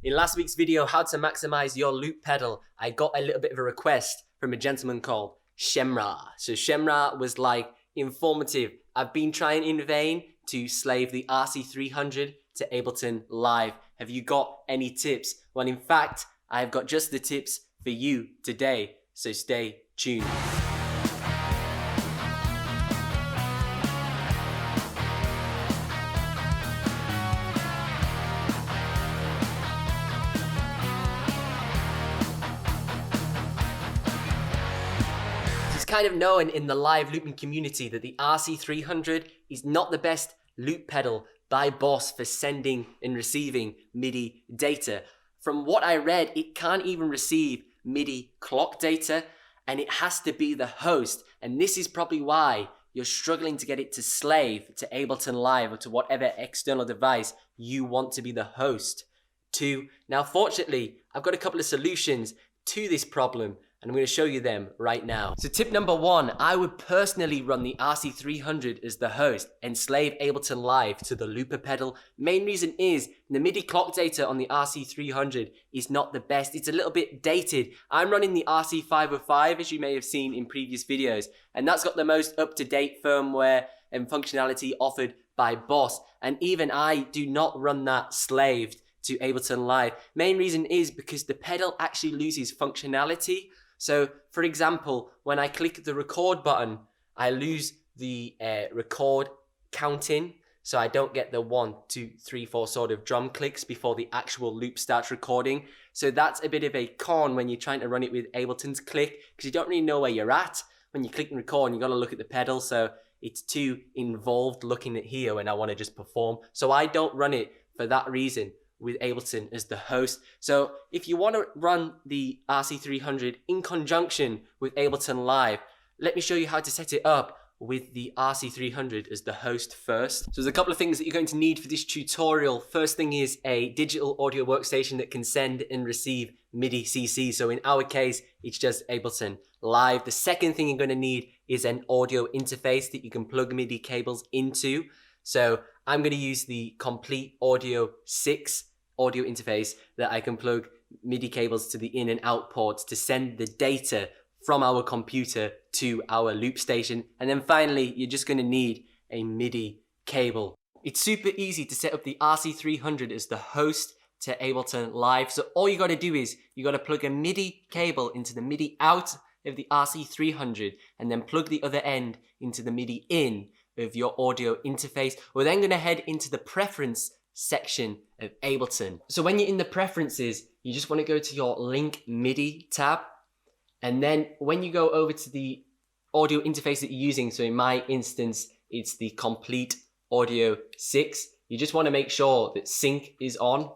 In last week's video, how to maximize your loop pedal, I got a little bit of a request from a gentleman called Shemra. So Shemra was like, informative. I've been trying in vain to slave the RC-300 to Ableton Live. Have you got any tips? Well, in fact, I've got just the tips for you today. So stay tuned. It's kind of known in the live looping community that the RC-300 is not the best loop pedal by Boss for sending and receiving MIDI data. From what I read, it can't even receive MIDI clock data, and it has to be the host. And this is probably why you're struggling to get it to slave to Ableton Live or to whatever external device you want to be the host to. Now, fortunately, I've got a couple of solutions to this problem, and I'm going to show you them right now. So tip number one, I would personally run the RC-300 as the host and slave Ableton Live to the looper pedal. Main reason is the MIDI clock data on the RC-300 is not the best. It's a little bit dated. I'm running the RC-505, as you may have seen in previous videos, and that's got the most up-to-date firmware and functionality offered by Boss. And even I do not run that slaved to Ableton Live. Main reason is because the pedal actually loses functionality. So, for example, when I click the record button, I lose the record counting. So I don't get the 1, 2, 3, 4 sort of drum clicks before the actual loop starts recording. So that's a bit of a con when you're trying to run it with Ableton's click, because you don't really know where you're at when you click and record, and you got to look at the pedal. So it's too involved looking at here when I want to just perform. So I don't run it for that reason with Ableton as the host. So if you want to run the RC-300 in conjunction with Ableton Live, let me show you how to set it up with the RC-300 as the host first. So there's a couple of things that you're going to need for this tutorial. First thing is a digital audio workstation that can send and receive MIDI CC. So in our case, it's just Ableton Live. The second thing you're going to need is an audio interface that you can plug MIDI cables into. So I'm going to use the Complete Audio 6 audio interface that I can plug MIDI cables to the in and out ports to send the data from our computer to our loop station. And then finally, you're just going to need a MIDI cable. It's super easy to set up the RC-300 as the host to Ableton Live. So all you got to do is you got to plug a MIDI cable into the MIDI out of the RC-300 and then plug the other end into the MIDI in of your audio interface. We're then going to head into the preference section of Ableton. So when you're in the preferences, you just want to go to your link MIDI tab. And then when you go over to the audio interface that you're using, so in my instance, it's the Complete Audio 6, you just want to make sure that sync is on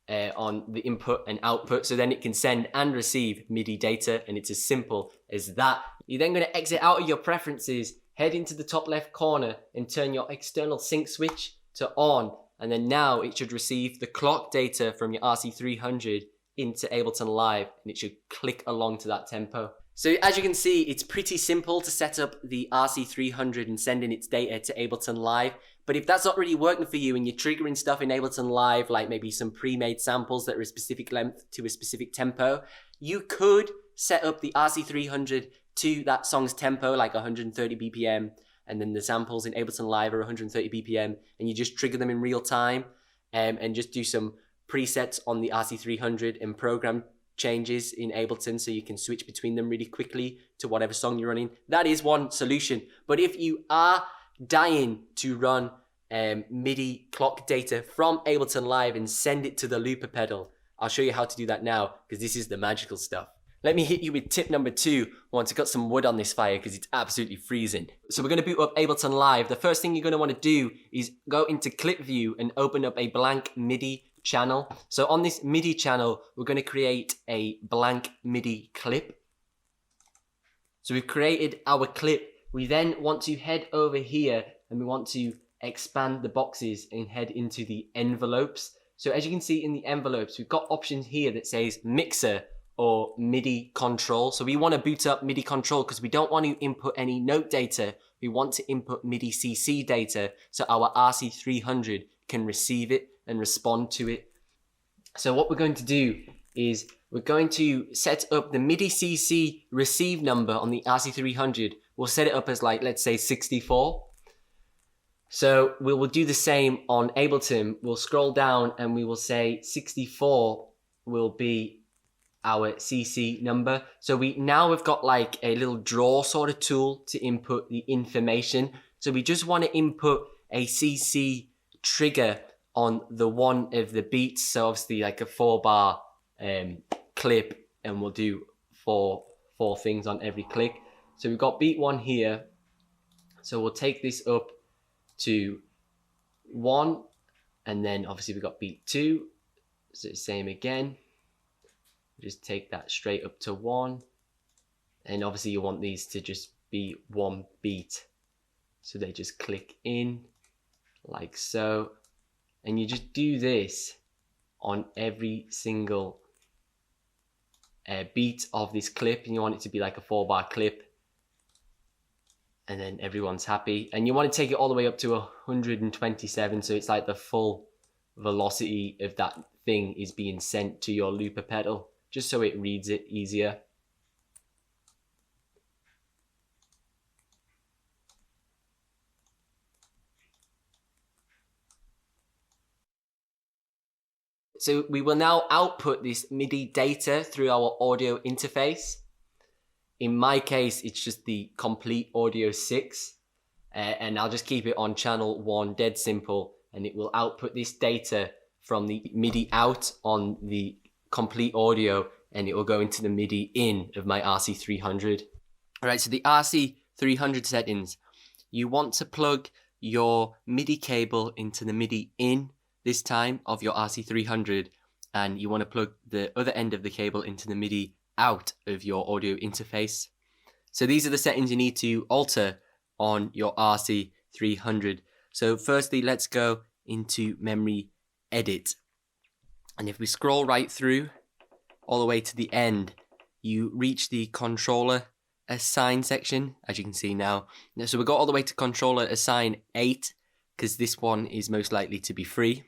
the input and output, so then it can send and receive MIDI data, and it's as simple as that. You're then going to exit out of your preferences, head into the top left corner and turn your external sync switch to on, and then now it should receive the clock data from your RC-300 into Ableton Live, and it should click along to that tempo. So as you can see, it's pretty simple to set up the RC-300 and sending its data to Ableton Live. But if that's not really working for you and you're triggering stuff in Ableton Live, like maybe some pre-made samples that are a specific length to a specific tempo, you could set up the RC-300 to that song's tempo, like 130 BPM, and then the samples in Ableton Live are 130 BPM, and you just trigger them in real time, and just do some presets on the RC-300 and program changes in Ableton so you can switch between them really quickly to whatever song you're running. That is one solution. But if you are dying to run MIDI clock data from Ableton Live and send it to the looper pedal, I'll show you how to do that now, because this is the magical stuff. Let me hit you with tip number 2 once I've got some wood on this fire, because it's absolutely freezing. So we're going to boot up Ableton Live. The first thing you're going to want to do is go into clip view and open up a blank MIDI channel. So on this MIDI channel, we're going to create a blank MIDI clip. So we've created our clip. We then want to head over here and we want to expand the boxes and head into the envelopes. So as you can see in the envelopes, we've got options here that says mixer or MIDI control. So we want to boot up MIDI control because we don't want to input any note data. We want to input MIDI CC data so our RC-300 can receive it and respond to it. So what we're going to do is we're going to set up the MIDI CC receive number on the RC-300. We'll set it up as, like, let's say 64. So we will do the same on Ableton. We'll scroll down and we will say 64 will be our CC number. So we've got like a little draw sort of tool to input the information. So we just want to input a CC trigger on the one of the beats. So obviously like a 4-bar clip, and we'll do four things on every click. So we've got beat 1 here. So we'll take this up to 1, and then obviously we've got beat 2. So same again. Just take that straight up to 1, and obviously you want these to just be 1 beat, so they just click in like so, and you just do this on every single beat of this clip, and you want it to be like a 4-bar clip, and then everyone's happy. And you want to take it all the way up to 127, so it's like the full velocity of that thing is being sent to your looper pedal, just so it reads it easier. So we will now output this MIDI data through our audio interface. In my case, it's just the complete audio 6, and I'll just keep it on channel 1, dead simple, and it will output this data from the MIDI out on the complete audio, and it will go into the MIDI in of my RC-300. All right, so the RC-300 settings, you want to plug your MIDI cable into the MIDI in this time of your RC-300, and you want to plug the other end of the cable into the MIDI out of your audio interface. So these are the settings you need to alter on your RC-300. So firstly, let's go into memory edit, and if we scroll right through all the way to the end, you reach the controller assign section, as you can see now. So we got all the way to controller assign 8, because this one is most likely to be free.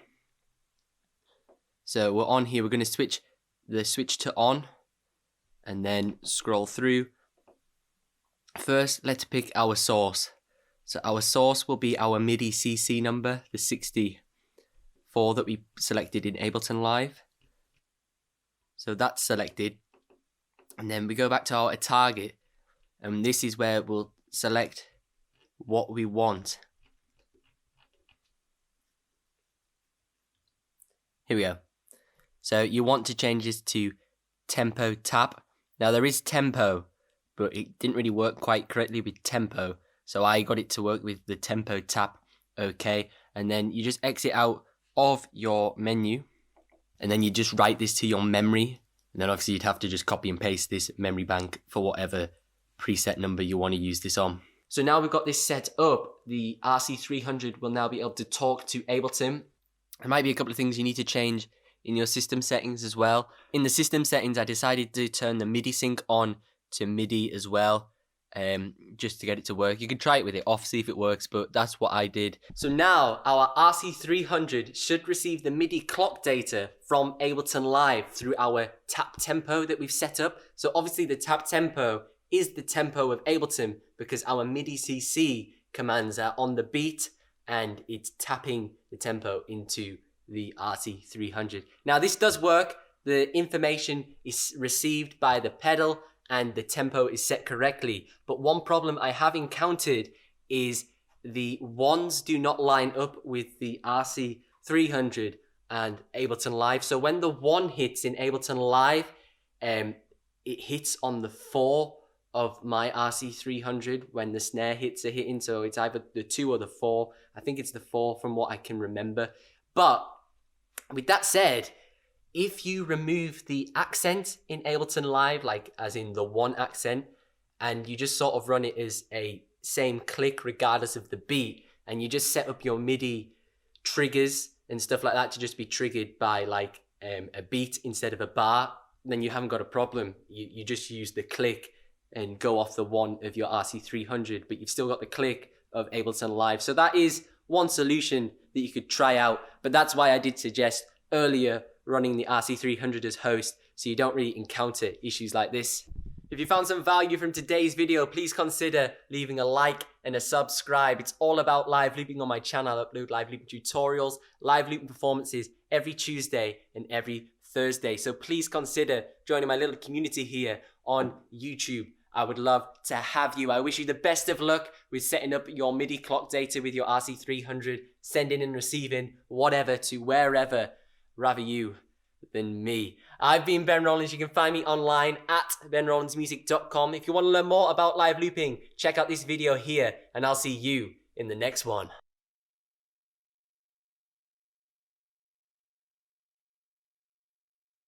So we're on here, we're going to switch the switch to on, and then scroll through. First, let's pick our source. So our source will be our MIDI CC number, the 64 that we selected in Ableton Live. So that's selected. And then we go back to our target, and this is where we'll select what we want. Here we go. So you want to change this to tempo tap. Now there is tempo, but it didn't really work quite correctly with tempo, so I got it to work with the tempo tap. Okay, and then you just exit out of your menu, and then you just write this to your memory, and then obviously you'd have to just copy and paste this memory bank for whatever preset number you want to use this on. So now we've got this set up, the RC-300 will now be able to talk to Ableton. There might be a couple of things you need to change in your system settings as well. In the system settings, I decided to turn the MIDI sync on to MIDI as well, just to get it to work. You can try it with it off, see if it works, but that's what I did. So now our RC-300 should receive the MIDI clock data from Ableton Live through our tap tempo that we've set up. So obviously the tap tempo is the tempo of Ableton, because our MIDI CC commands are on the beat, and it's tapping the tempo into the RC-300. Now this does work. The information is received by the pedal and the tempo is set correctly. But one problem I have encountered is the ones do not line up with the RC-300 and Ableton Live. So when the 1 hits in Ableton Live, it hits on the 4 of my RC-300 when the snare hits are hitting. So it's either the 2 or the 4. I think it's the 4 from what I can remember. But with that said, if you remove the accent in Ableton Live, like as in the 1 accent, and you just sort of run it as a same click regardless of the beat, and you just set up your MIDI triggers and stuff like that to just be triggered by like a beat instead of a bar, then you haven't got a problem. You just use the click and go off the 1 of your RC-300, but you've still got the click of Ableton Live. So that is one solution that you could try out, but that's why I did suggest earlier running the RC-300 as host, so you don't really encounter issues like this. If you found some value from today's video, please consider leaving a like and a subscribe. It's all about live looping on my channel. I upload live looping tutorials, live looping performances every Tuesday and every Thursday. So please consider joining my little community here on YouTube. I would love to have you. I wish you the best of luck with setting up your MIDI clock data with your RC-300, sending and receiving whatever to wherever, rather you than me. I've been Ben Rowlands. You can find me online at benrowlandsmusic.com. If you want to learn more about live looping, check out this video here, and I'll see you in the next one.